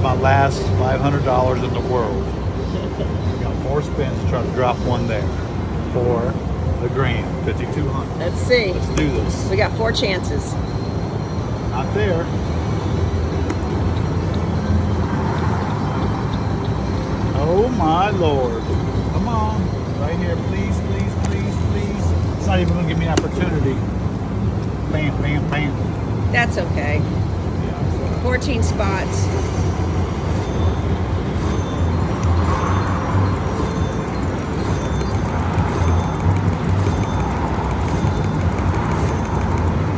my last $500 in the world. Got 4 spins to try to drop one there for the grand, 5,200. Let's see. Let's do this. We got 4 chances. Not there. Oh my Lord. Come on. Right here, please, please, please, please. It's not even gonna give me an opportunity. Bam, bam, bam. That's okay. Yeah, 14 spots.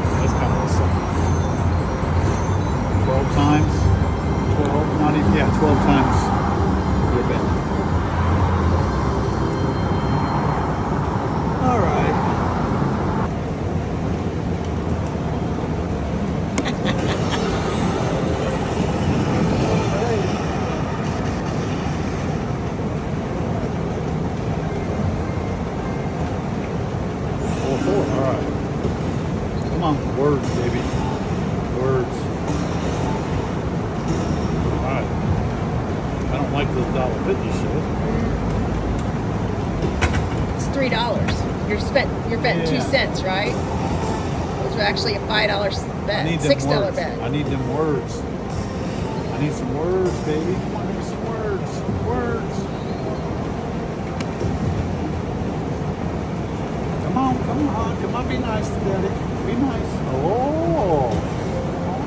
that's kind of something. 12 times. 12, not even, yeah, 12 times your bet. All right. Four. All right. Come on, words, baby. Words. All right. I don't like this $1.50 shit. It's $3. You're betting 2 Yeah. cents, right? Which was actually a $5 I bet. need them $6 words. bet. I need them words. I need some words, baby. Come on, give me some words. Words. Come on, come on. Come on, be nice to Daddy. Be nice. Oh.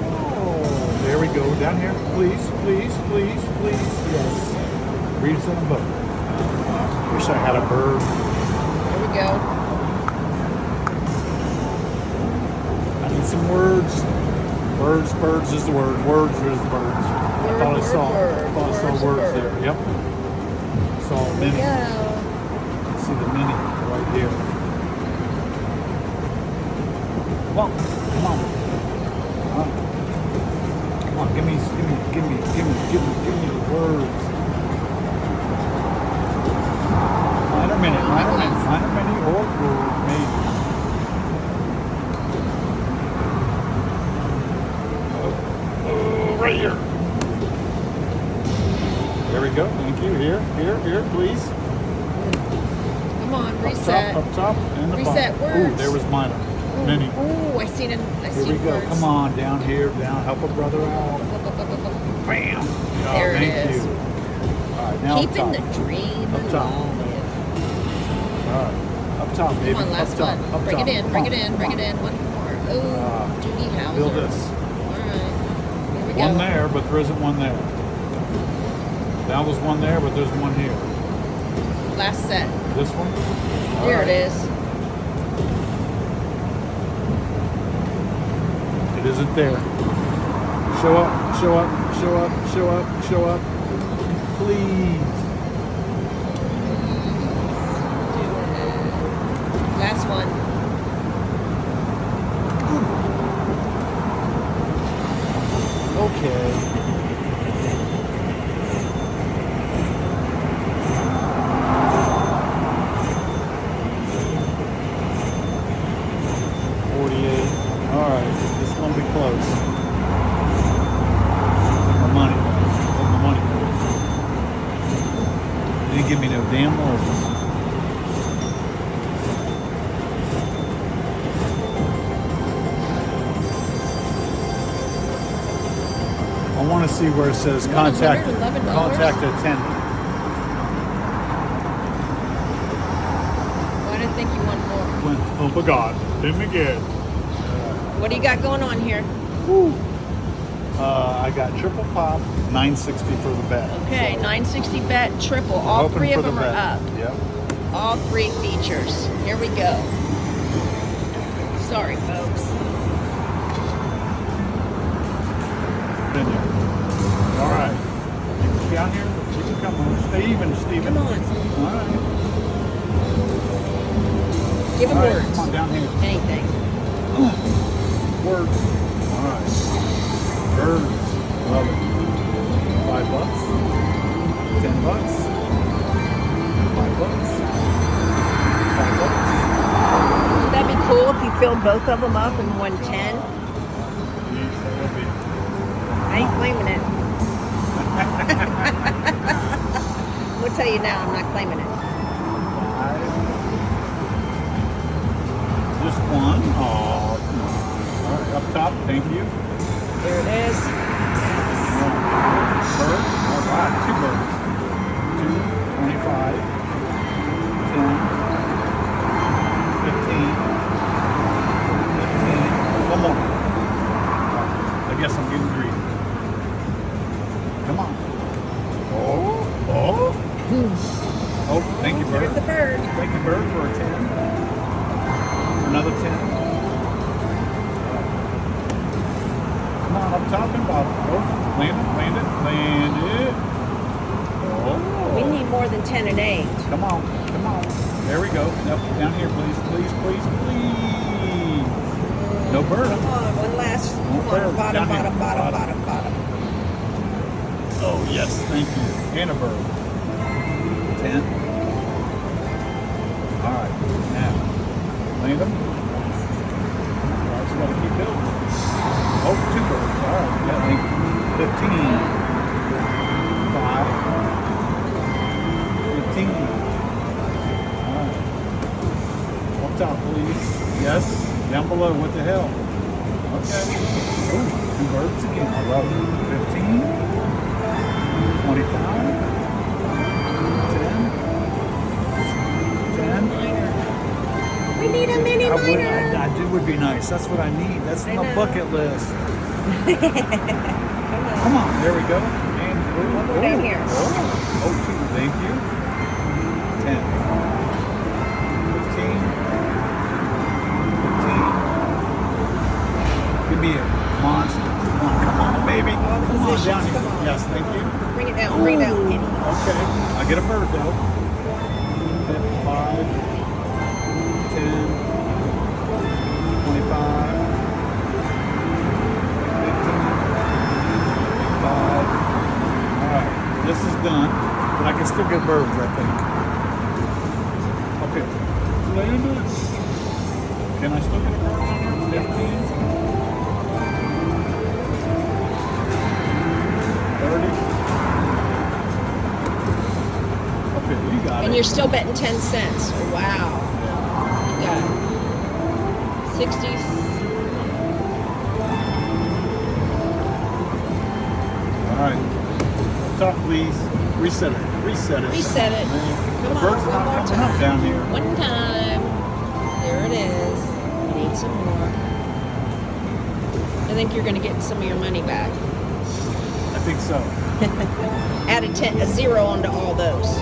Oh. There we go. Down here. Please, please, please, please. Yes. Read us in a book. Wish I had a bird. Here we go. I need some words. Birds, birds is the word. Words is the birds. I thought I saw words there. Yep. Saw a mini. Yeah. See the mini right there. Come on, come on. Come on, give me the words. Minor mini, or maybe. Right here. There we go. Thank you. Here, please. Come on, reset. Up top, and the Reset bottom. words. Ooh, there was minor. Mini. Ooh, I seen it. Here we go. Words. Come on, down here, down. Help a brother out. Bam. Oh, There it thank is. you. All right, now Keeping up the top. dream Up top. alive. All right, up top, baby. Come on, last up top. one. Up Bring top. it in, Come bring on, it in, come bring on. it in. One more. Oh, Doogie Howser. Build this. All right. Here we go. One there, but there isn't one there. That was one there, but there's one here. Last set. This one? All Here right. it is. It isn't there. Show up, show up, show up, show up, show up. Please. Last one. Okay. All right, this is gonna be close. My money. Where's my money? Didn't give me no damn words. I want to see where it says You want contact $111? attendant. Well, I didn't think you wanted more. Oh my God, hit me again. What do you got going on here? Woo. I got triple pop, 960 for the bet. Okay, So, 960 bet, triple. we're All hoping 3 for of the them are bet. up. Yep. All 3 features. Here we go. Sorry, folks. Continue. All right. Down here. You can come on. Stay even, Steven. Come on. All right. Give them All right, words. come on, down here. Anything. Words. All right. Birds. Love it. $5. $10. $5. $5. Would that be cool if you filled both of them up and won 10? Jeez, that would be. I ain't claiming it. tell you now, I'm not claiming it. 5. Just one. Oh, come on. All right, up top. Thank you. Here it is. Bird. All right, 2 birds. 2, 25, 10, 15, 15. One more. I guess I'm getting greedy. Come on. Oh. Oh, thank you, bird. Here's the bird. Thank you, bird, for a 10. Another 10. Come on, up top and bottom. Oh, land it. Oh. We need more than 10 and 8. Come on. There we go. Up, down here, please. No bird. Come on, one last. Come bird. on, Down here. bottom. Oh, yes, thank you. And a bird. 10. All right, now, land them. All right, so gotta keep building. Oh, 2 birds. All right, yeah, thank you. 15. 5. 15. All right. Up top, please. Yes. Down below, what the hell? Okay. Oh, 2 birds again. I love it. 15. 25. 10. 10. We need a mini miner. I do would be nice. That's what I need. That's I my know. bucket list. Come on. There we go. And One more down here. Oh, 2. Thank you. 10. 15. 15. Give me a monster. Come on, baby. Come on positions, down here. come on. Yes, thank you. Bring it down, Kenny. Okay. I get a bird though. 5, 10, 25, 5. Alright, this is done. But I can still get birds, I think. Okay. Land it. Can I still get a bird on here? 15. 30. Okay, you got it. And you're still betting 10 cents. Wow. You got 60s. All right. Top, please. Reset it. Reset it. The Come on, birds one not more coming up time. down here. One time. There it is. Need some more. I think you're going to get some of your money back. I think so. Add a 0 onto all those.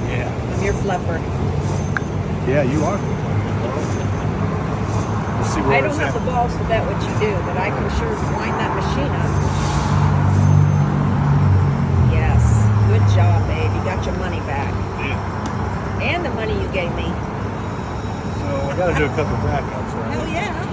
Yeah. You're fluffer. Yeah, you are. We'll see where I don't it's have at. the balls to bet what you do, but I can sure wind that machine up. Yes. Good job, babe. You got your money back. Yeah. And the money you gave me. So I got to do a couple backups, right? Hell yeah.